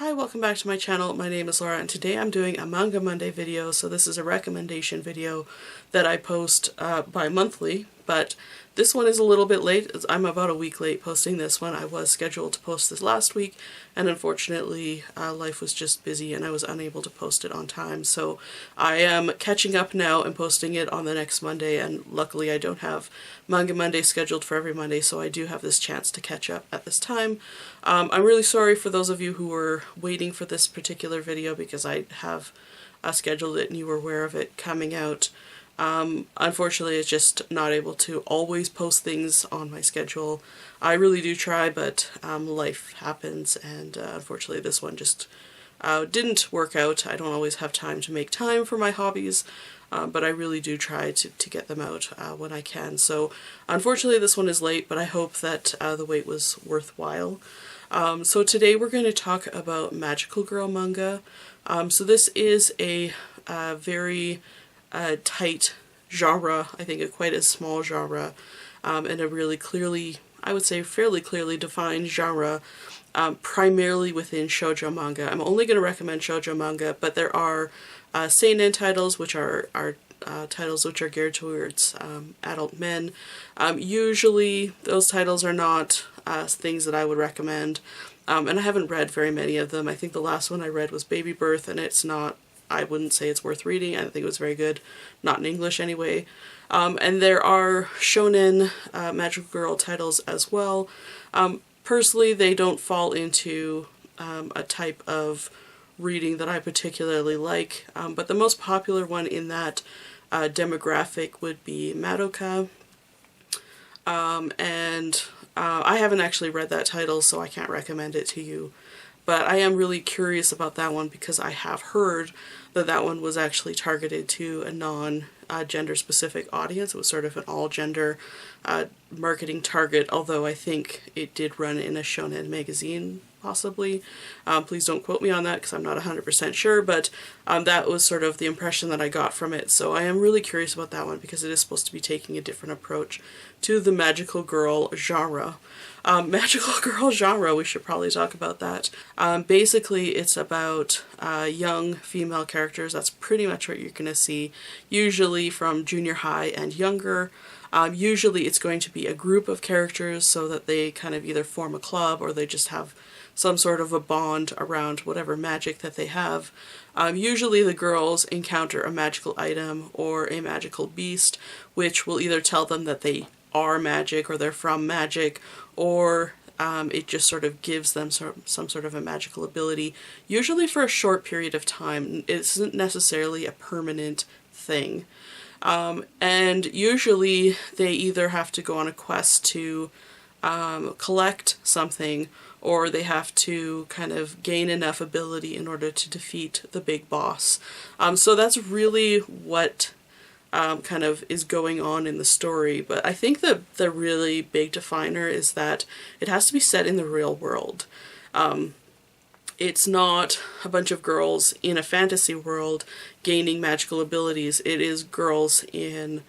Hi, welcome back to my channel. My name is Laura and today I'm doing a Manga Monday video. So this is a recommendation video that I post bi-monthly, but this one is a little bit late. I'm about a week late posting this one. I was scheduled to post this last week and unfortunately life was just busy and I was unable to post it on time. So I am catching up now and posting it on the next Monday, and luckily I don't have Manga Monday scheduled for every Monday, so I do have this chance to catch up at this time. I'm really sorry for those of you who were waiting for this particular video because I have scheduled it and you were aware of it coming out. Unfortunately, it's just not able to always post things on my schedule. I really do try, but life happens, and unfortunately this one just didn't work out. I don't always have time to make time for my hobbies, but I really do try to get them out when I can. So unfortunately this one is late, but I hope that the wait was worthwhile. So today we're going to talk about magical girl manga. So this is a very tight genre, I think quite a small genre, and a really clearly, I would say fairly clearly defined genre, primarily within shoujo manga. I'm only going to recommend shoujo manga, but there are seinen titles, which are titles which are geared towards adult men. Usually those titles are not things that I would recommend, and I haven't read very many of them. I think the last one I read was Baby Birth, and it's not, I wouldn't say it's worth reading. I don't think it was very good, not in English anyway. And there are shonen magical girl titles as well. Personally, they don't fall into a type of reading that I particularly like, but the most popular one in that demographic would be Madoka. And I haven't actually read that title, so I can't recommend it to you. But I am really curious about that one because I have heard that that one was actually targeted to a non-gender specific audience. It was sort of an all-gender marketing target, although I think it did run in a shonen magazine, possibly. Please don't quote me on that because I'm not 100% sure, but that was sort of the impression that I got from it. So I am really curious about that one because it is supposed to be taking a different approach to the magical girl genre. Magical girl genre, we should probably talk about that. Basically it's about young female characters. That's pretty much what you're going to see, usually from junior high and younger. Usually it's going to be a group of characters so that they kind of either form a club or they just have some sort of a bond around whatever magic that they have. Usually the girls encounter a magical item or a magical beast, which will either tell them that they are magic or they're from magic, or it just sort of gives them some sort of a magical ability, usually for a short period of time. It isn't necessarily a permanent thing. And usually they either have to go on a quest to collect something, or they have to kind of gain enough ability in order to defeat the big boss. So that's really what kind of is going on in the story. But I think the really big definer is that it has to be set in the real world. It's not a bunch of girls in a fantasy world gaining magical abilities. It is girls in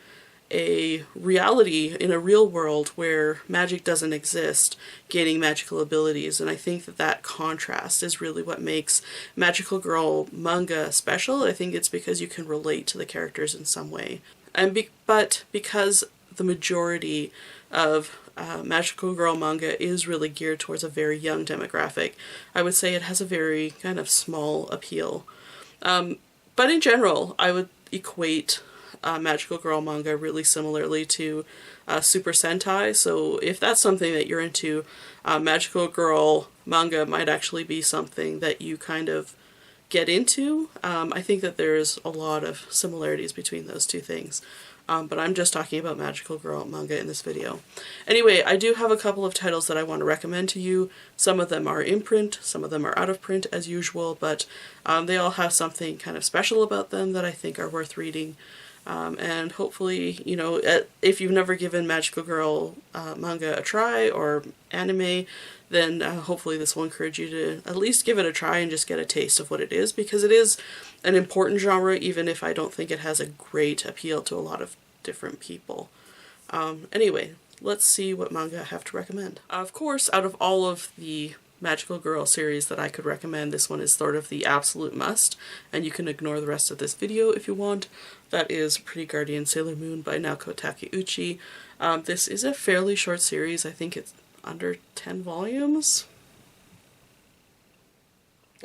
a reality, in a real world where magic doesn't exist, gaining magical abilities. And I think that that contrast is really what makes magical girl manga special. I think it's because you can relate to the characters in some way. But because the majority of magical girl manga is really geared towards a very young demographic, I would say it has a very kind of small appeal. But in general, I would equate magical girl manga really similarly to Super Sentai. So if that's something that you're into, magical girl manga might actually be something that you kind of get into. I think that there's a lot of similarities between those two things. But I'm just talking about magical girl manga in this video. Anyway, I do have a couple of titles that I want to recommend to you. Some of them are in print, some of them are out of print as usual, but they all have something kind of special about them that I think are worth reading. And hopefully, you know, if you've never given magical girl manga a try or anime, then hopefully this will encourage you to at least give it a try and just get a taste of what it is, because it is an important genre, even if I don't think it has a great appeal to a lot of different people. Anyway, let's see what manga I have to recommend. Of course, out of all of the magical girl series that I could recommend, this one is sort of the absolute must, and you can ignore the rest of this video if you want. That is Pretty Guardian Sailor Moon by Naoko Takeuchi. This is a fairly short series. I think it's under 10 volumes.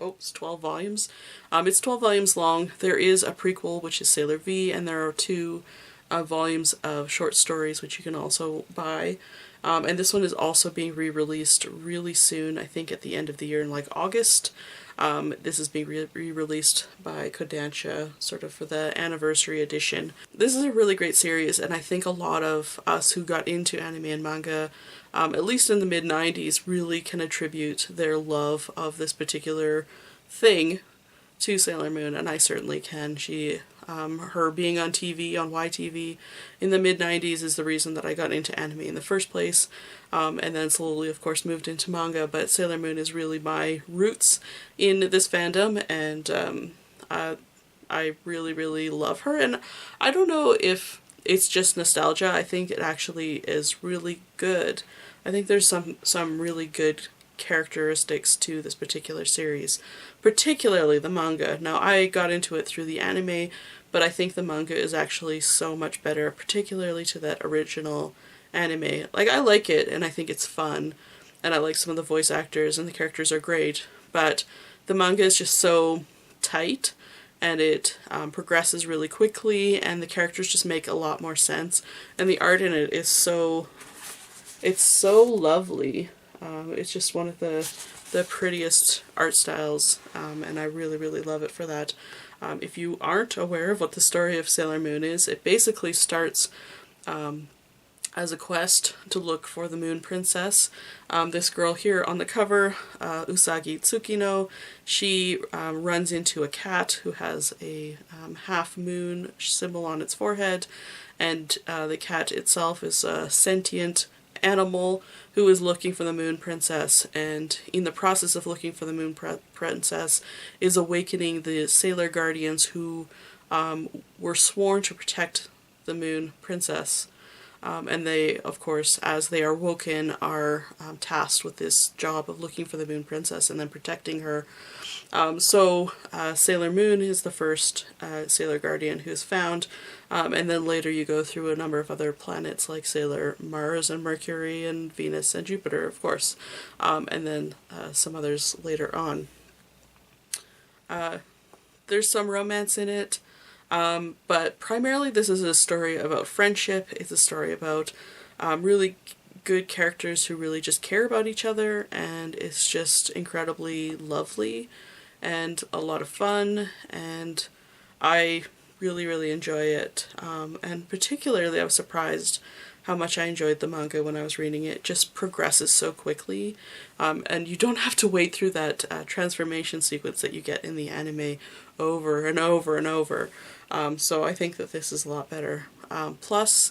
Oh, it's 12 volumes. It's 12 volumes long. There is a prequel, which is Sailor V, and there are 2 volumes of short stories, which you can also buy. And this one is also being re-released really soon, I think at the end of the year in like August. This is being re-released by Kodansha, sort of for the anniversary edition. This is a really great series, and I think a lot of us who got into anime and manga, at least in the mid-90s, really can attribute their love of this particular thing to Sailor Moon, and I certainly can. Her being on TV, on YTV in the mid-90s is the reason that I got into anime in the first place, and then slowly, of course, moved into manga, but Sailor Moon is really my roots in this fandom, and I really, really love her, and I don't know if it's just nostalgia. I think it actually is really good. I think there's some really good characteristics to this particular series, particularly the manga. Now, I got into it through the anime, but I think the manga is actually so much better, particularly to that original anime. Like, I like it, and I think it's fun, and I like some of the voice actors, and the characters are great, but the manga is just so tight, and it progresses really quickly, and the characters just make a lot more sense, and the art in it is it's so lovely. It's just one of the prettiest art styles, and I really, really love it for that. If you aren't aware of what the story of Sailor Moon is, it basically starts as a quest to look for the Moon Princess. This girl here on the cover, Usagi Tsukino, she runs into a cat who has a half moon symbol on its forehead, and the cat itself is a sentient animal who is looking for the Moon Princess, and in the process of looking for the Moon Princess is awakening the Sailor Guardians who were sworn to protect the Moon Princess. And they, of course, as they are woken, are tasked with this job of looking for the Moon Princess and then protecting her. So Sailor Moon is the first Sailor Guardian who's found, and then later you go through a number of other planets like Sailor Mars and Mercury and Venus and Jupiter, of course, and then some others later on. There's some romance in it. But primarily this is a story about friendship. It's a story about really good characters who really just care about each other, and it's just incredibly lovely and a lot of fun, and I really, really enjoy it. And particularly I was surprised how much I enjoyed the manga when I was reading it. It just progresses so quickly, and you don't have to wait through that transformation sequence that you get in the anime over and over and over. So I think that this is a lot better. Plus,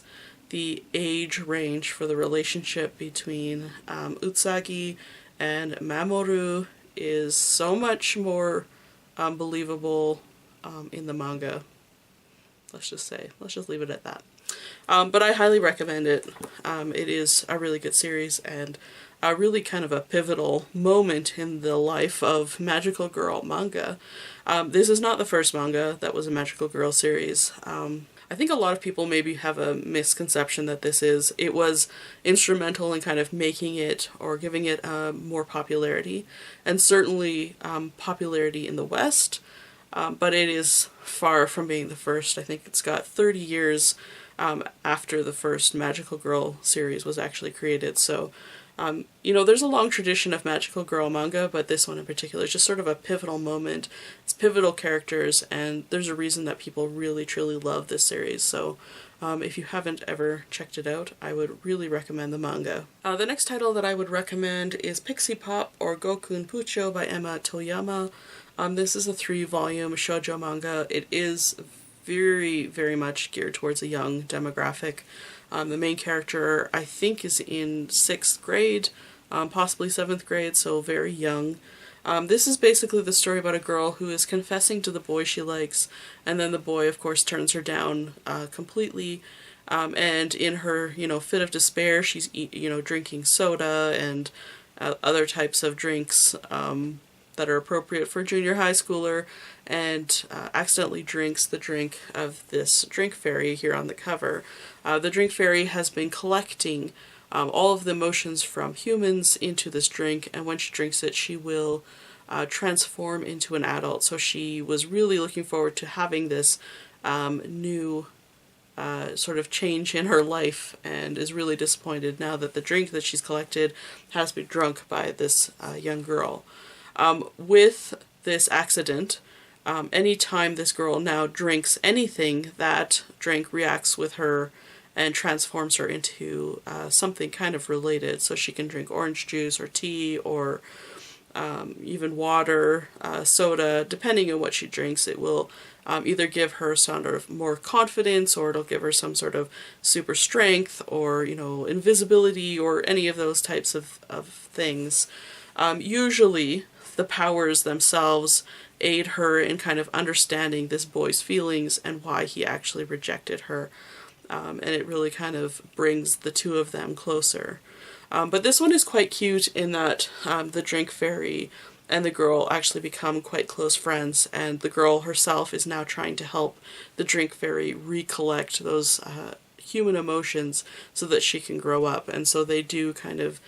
the age range for the relationship between Usagi and Mamoru is so much more believable in the manga. Let's just leave it at that. But I highly recommend it. It is a really good series, and a really kind of a pivotal moment in the life of magical girl manga. This is not the first manga that was a magical girl series. I think a lot of people maybe have a misconception that it was instrumental in kind of making it or giving it more popularity, and certainly popularity in the West, but it is far from being the first. I think it's got 30 years after the first magical girl series was actually created, so you know, there's a long tradition of magical girl manga, but this one in particular is just sort of a pivotal moment. It's pivotal characters, and there's a reason that people really truly love this series. So if you haven't ever checked it out, I would really recommend the manga. The next title that I would recommend is Pixie Pop or Gokun Pucho by Ema Toyama. This is a 3-volume shoujo manga. It is very, very much geared towards a young demographic. The main character, I think, is in 6th grade, possibly 7th grade, so very young. This is basically the story about a girl who is confessing to the boy she likes, and then the boy, of course, turns her down completely. And in her, fit of despair, she's, drinking soda and other types of drinks that are appropriate for a junior high schooler, and accidentally drinks the drink of this drink fairy here on the cover. The drink fairy has been collecting all of the emotions from humans into this drink, and when she drinks it, she will transform into an adult. So she was really looking forward to having this new sort of change in her life, and is really disappointed now that the drink that she's collected has been drunk by this young girl. With this accident, anytime this girl now drinks anything, that drink reacts with her and transforms her into something kind of related. So she can drink orange juice or tea or even water, soda, depending on what she drinks. It will either give her sort of more confidence, or it'll give her some sort of super strength, or, you know, invisibility, or any of those types of things. Usually the powers themselves aid her in kind of understanding this boy's feelings and why he actually rejected her. And it really kind of brings the two of them closer. But this one is quite cute in that the drink fairy and the girl actually become quite close friends, and the girl herself is now trying to help the drink fairy recollect those human emotions so that she can grow up. And so they do kind of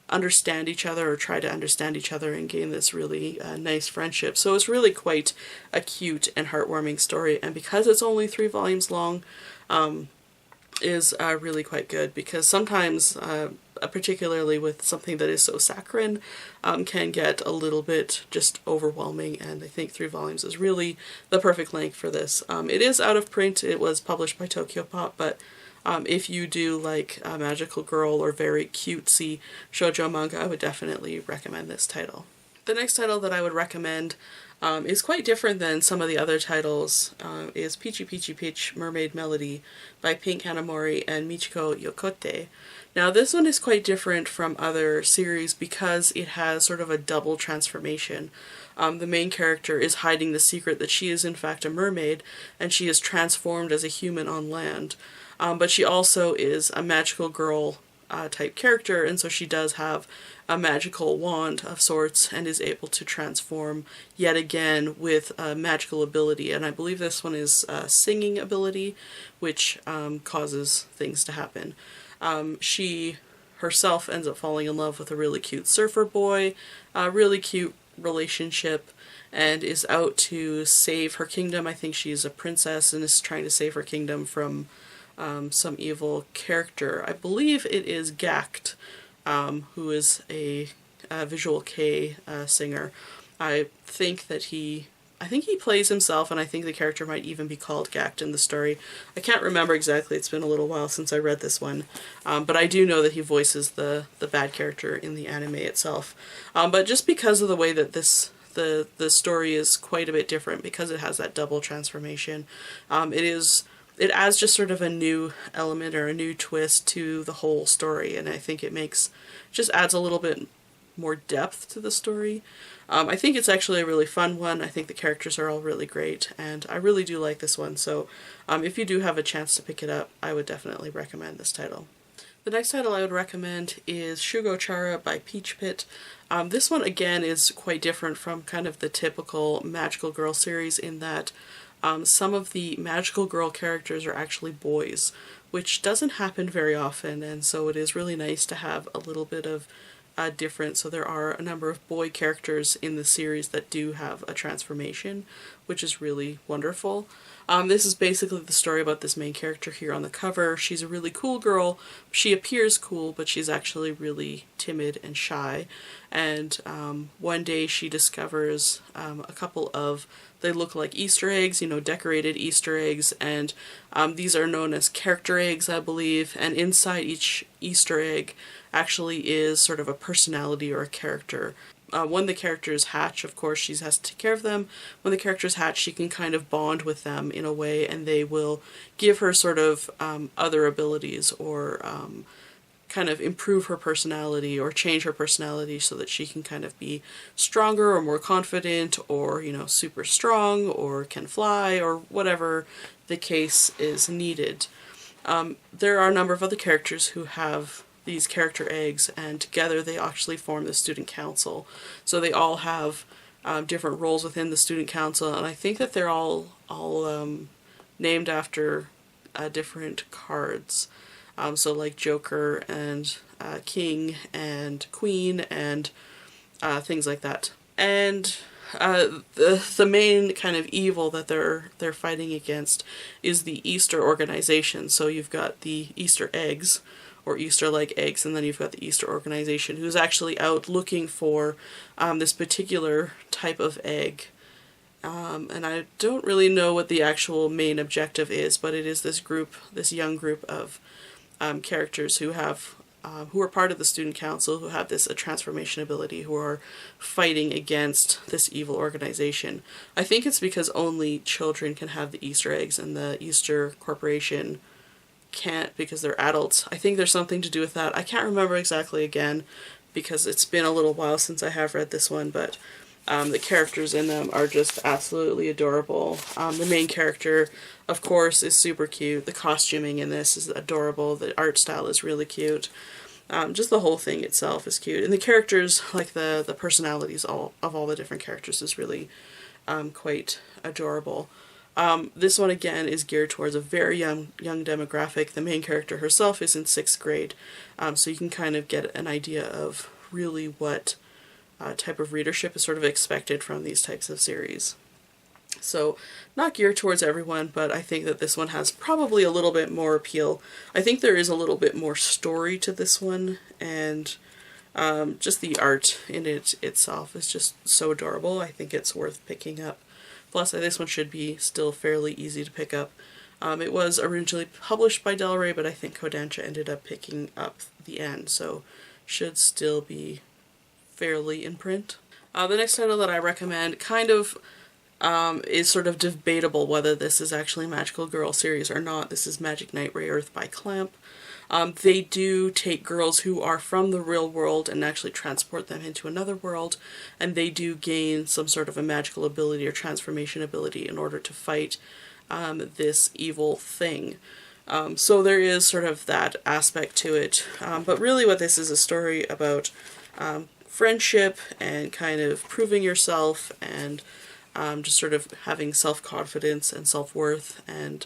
understand each other, or try to understand each other, and gain this really nice friendship. So it's really quite a cute and heartwarming story, and because it's only 3 volumes long, is really quite good, because sometimes, particularly with something that is so saccharine, can get a little bit just overwhelming, and I think 3 volumes is really the perfect length for this. It is out of print. It was published by Tokyo Pop, but if you do like magical girl or very cutesy shoujo manga, I would definitely recommend this title. The next title that I would recommend is quite different than some of the other titles, is Pichi Mermaid Melody by Pink Hanamori and Michiko Yokote. Now this one is quite different from other series because it has sort of a double transformation. The main character is hiding the secret that she is in fact a mermaid, and she is transformed as a human on land. But she also is a magical girl type character, and so she does have a magical wand of sorts and is able to transform yet again with a magical ability. And I believe this one is a singing ability, which causes things to happen. She herself ends up falling in love with a really cute surfer boy, a really cute relationship, and is out to save her kingdom. I think she's a princess and is trying to save her kingdom from some evil character. I believe it is Gact, who is a visual kei singer. I think he plays himself, and I think the character might even be called Gact in the story. I can't remember exactly, it's been a little while since I read this one, but I do know that he voices the bad character in the anime itself. But just because of the way that the story is quite a bit different, because it has that double transformation, it adds just sort of a new element or a new twist to the whole story, and I think it just adds a little bit more depth to the story. I think it's actually a really fun one. I think the characters are all really great, and I really do like this one, so if you do have a chance to pick it up, I would definitely recommend this title. The next title I would recommend is Shugo Chara by Peach Pit. This one again is quite different from kind of the typical magical girl series in that some of the magical girl characters are actually boys, which doesn't happen very often, and so it is really nice to have a little bit of difference. So there are a number of boy characters in the series that do have a transformation, which is really wonderful. This is basically the story about this main character here on the cover. She's a really cool girl. She appears cool, but she's actually really timid and shy. And one day she discovers a couple of, they look like Easter eggs, you know, decorated Easter eggs, and these are known as character eggs, I believe, and inside each Easter egg actually is sort of a personality or a character. When the characters hatch, of course, she has to take care of them. When the characters hatch, she can kind of bond with them in a way, and they will give her sort of other abilities, or kind of improve her personality or change her personality so that she can kind of be stronger or more confident, or, you know, super strong, or can fly, or whatever the case is needed. There are a number of other characters who have these character eggs, and together they actually form the student council. So they all have different roles within the student council, and I think that they're all named after different cards. So like Joker and King and Queen and things like that. And the main kind of evil that they're fighting against is the Easter organization. So you've got the Easter eggs, or Easter-like eggs, and then you've got the Easter organization, who's actually out looking for this particular type of egg. And I don't really know what the actual main objective is, but it is this group, this young group of characters who have who are part of the student council, who have this transformation ability, who are fighting against this evil organization. I think it's because only children can have the Easter eggs, and the Easter Corporation can't because they're adults. I think there's something to do with that. I can't remember exactly again because it's been a little while since I have read this one, but the characters in them are just absolutely adorable. The main character, of course, is super cute. The costuming in this is adorable. The art style is really cute. Just the whole thing itself is cute. And the characters, like the personalities of all the different characters, is really quite adorable. This one, again, is geared towards a very young demographic. The main character herself is in 6th grade, so you can kind of get an idea of really what type of readership is sort of expected from these types of series. So, not geared towards everyone, but I think that this one has probably a little bit more appeal. I think there is a little bit more story to this one, and just the art in it itself is just so adorable. I think it's worth picking up. Plus, this one should be still fairly easy to pick up. It was originally published by Del Rey, but I think Kodansha ended up picking up the end, so should still be fairly in print. The next title that I recommend kind of is sort of debatable whether this is actually a Magical Girl series or not. This is Magic Knight Rayearth by Clamp. They do take girls who are from the real world and actually transport them into another world, and they do gain some sort of a magical ability or transformation ability in order to fight this evil thing. So there is sort of that aspect to it, but really what this is a story about friendship and kind of proving yourself and just sort of having self-confidence and self-worth. And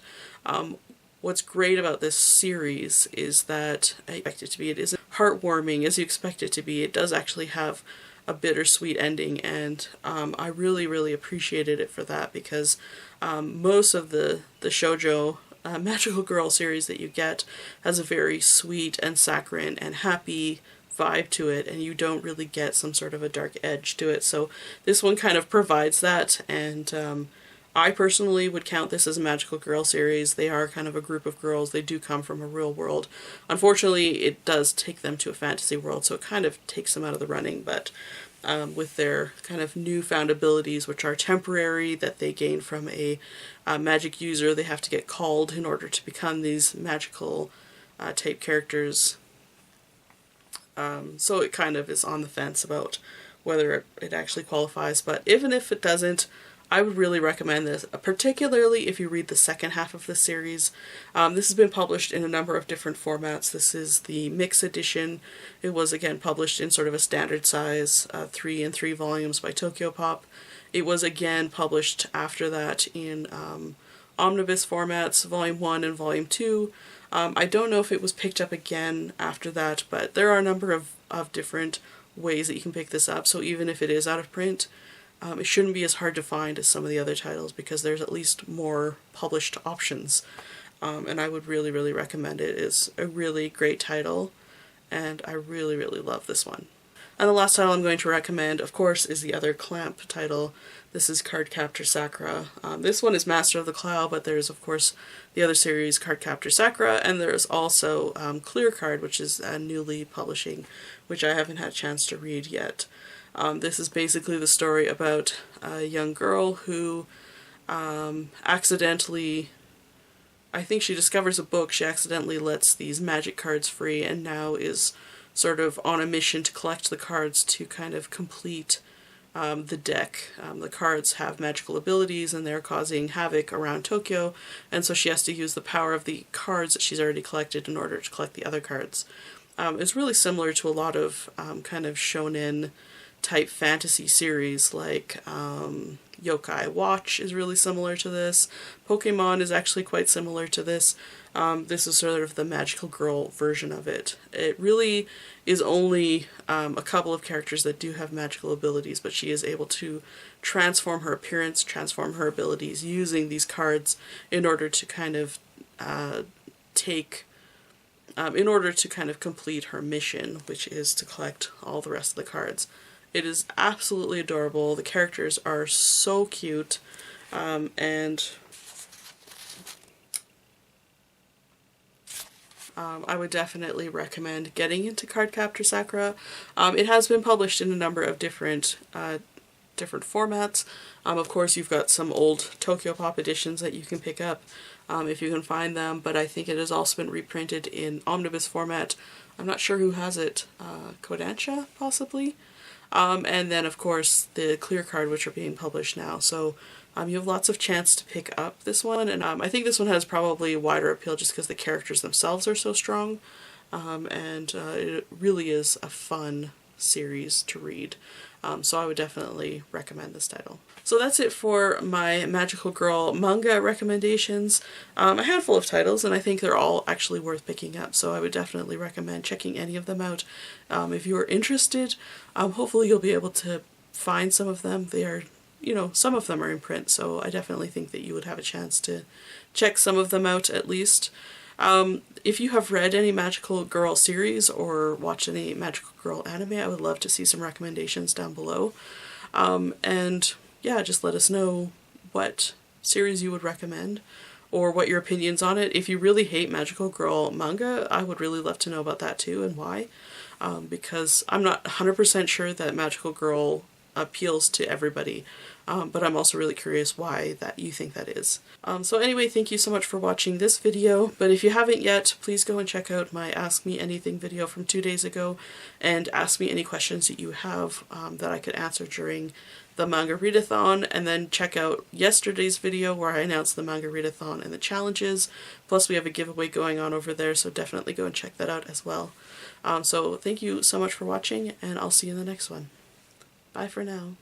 what's great about this series is that I expect it to be, it isn't heartwarming as you expect it to be. It does actually have a bittersweet ending, and I really, really appreciated it for that, because most of the shoujo Magical Girl series that you get has a very sweet and saccharine and happy vibe to it, and you don't really get some sort of a dark edge to it. So this one kind of provides that, and I personally would count this as a Magical Girl series. They are kind of a group of girls. They do come from a real world. Unfortunately, it does take them to a fantasy world, so it kind of takes them out of the running, but with their kind of newfound abilities, which are temporary, that they gain from a magic user, they have to get called in order to become these magical type characters. So it kind of is on the fence about whether it actually qualifies, but even if it doesn't, I would really recommend this, particularly if you read the second half of the series. This has been published in a number of different formats. This is the mix edition. It was again published in sort of a standard size, 3 in 3 volumes by Tokyopop. It was again published after that in omnibus formats, volume 1 and volume 2. I don't know if it was picked up again after that, but there are a number of different ways that you can pick this up, so even if it is out of print, it shouldn't be as hard to find as some of the other titles, because there's at least more published options. And I would really, really recommend it. It's a really great title, and I really, really love this one. And the last title I'm going to recommend, of course, is the other Clamp title. This is Cardcaptor Sakura. This one is Master of the Cloud, but there's, of course, the other series, Cardcaptor Sakura, and there's also Clear Card, which is newly publishing, which I haven't had a chance to read yet. This is basically the story about a young girl who accidentally, I think she discovers a book, she accidentally lets these magic cards free, and now is sort of on a mission to collect the cards to kind of complete the deck. The cards have magical abilities and they're causing havoc around Tokyo, and so she has to use the power of the cards that she's already collected in order to collect the other cards. It's really similar to a lot of kind of shonen type fantasy series, like Yokai Watch is really similar to this. Pokemon is actually quite similar to this. This is sort of the magical girl version of it. It really is only a couple of characters that do have magical abilities, but she is able to transform her appearance, transform her abilities using these cards in order to kind of complete her mission, which is to collect all the rest of the cards. It is absolutely adorable. The characters are so cute, and I would definitely recommend getting into Cardcaptor Sakura. It has been published in a number of different formats. Of course, you've got some old Tokyo Pop editions that you can pick up if you can find them, but I think it has also been reprinted in omnibus format. I'm not sure who has it. Kodansha, possibly? And then, of course, the clear card, which are being published now. So you have lots of chance to pick up this one, and I think this one has probably wider appeal just because the characters themselves are so strong, and it really is a fun series to read. So I would definitely recommend this title. So that's it for my Magical Girl manga recommendations. A handful of titles, and I think they're all actually worth picking up, so I would definitely recommend checking any of them out. If you are interested, hopefully you'll be able to find some of them. They are, some of them are in print, so I definitely think that you would have a chance to check some of them out at least. If you have read any Magical Girl series or watched any Magical Girl anime, I would love to see some recommendations down below. And yeah, just let us know what series you would recommend or what your opinions on it. If you really hate Magical Girl manga, I would really love to know about that too, and why. Because I'm not 100% sure that Magical Girl appeals to everybody, but I'm also really curious why that you think that is. So anyway, thank you so much for watching this video, but if you haven't yet, please go and check out my Ask Me Anything video from 2 days ago and ask me any questions that you have that I could answer during the manga readathon, and then check out yesterday's video where I announced the manga readathon and the challenges. Plus we have a giveaway going on over there, so definitely go and check that out as well. So thank you so much for watching, and I'll see you in the next one. Bye for now.